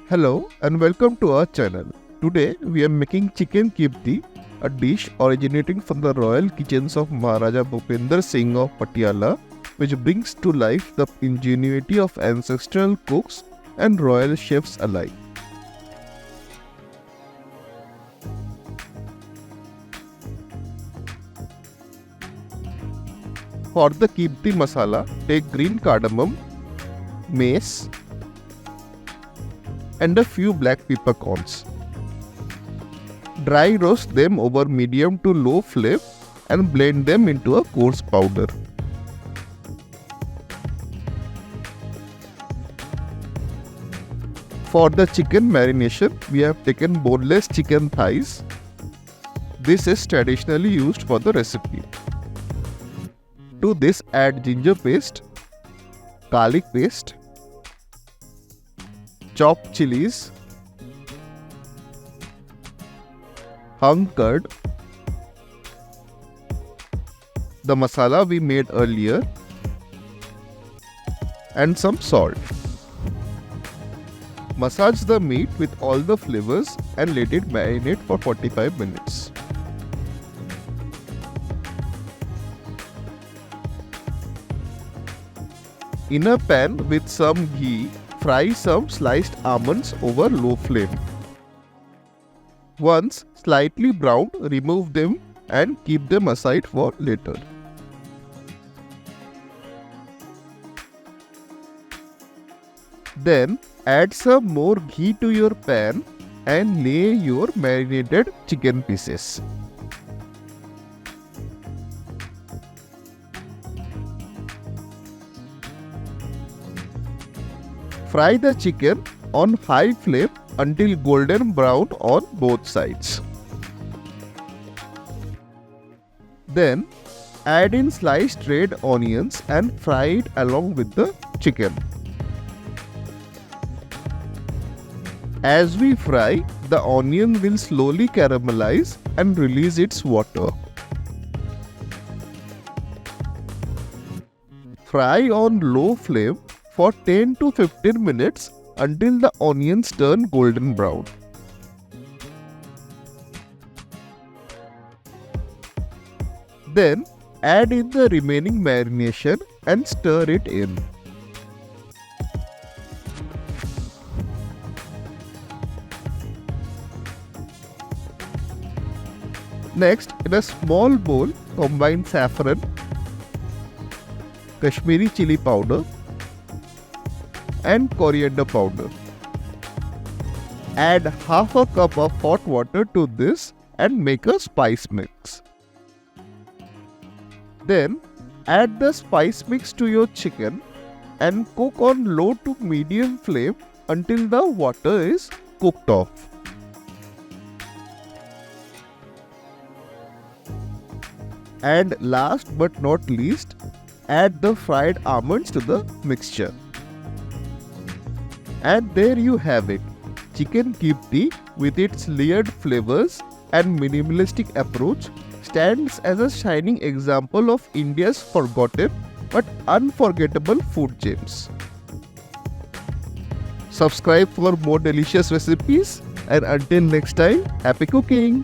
Hello and welcome to our channel. Today we are making chicken kibti, a dish originating from the royal kitchens of Maharaja Bhupinder Singh of Patiala, which brings to life the ingenuity of ancestral cooks and royal chefs alike. For the Kibti Masala, take green cardamom, mace, and a few black peppercorns. Dry roast them over medium to low flame and blend them into a coarse powder. For the chicken marination, we have taken boneless chicken thighs. This is traditionally used for the recipe. To this, add ginger paste, garlic paste, chopped chilies, hung curd, the masala we made earlier, and some salt. Massage the meat with all the flavors and let it marinate for 45 minutes. In a pan with some ghee, fry some sliced almonds over low flame. Once slightly browned, remove them and keep them aside for later. Then add some more ghee to your pan and lay your marinated chicken pieces. Fry the chicken on high flame until golden brown on both sides. Then add in sliced red onions and fry it along with the chicken. As we fry, the onion will slowly caramelize and release its water. Fry on low flame for 10 to 15 minutes until the onions turn golden brown. Then add in the remaining marination and stir it in. Next, in a small bowl, combine saffron, Kashmiri chili powder, and coriander powder. Add half a cup of hot water to this and make a spice mix. Then add the spice mix to your chicken and cook on low to medium flame until the water is cooked off. And last but not least, add the fried almonds to the mixture. And there you have it, chicken kibti with its layered flavors and minimalistic approach stands as a shining example of India's forgotten but unforgettable food gems. Subscribe for more delicious recipes and until next time, happy cooking!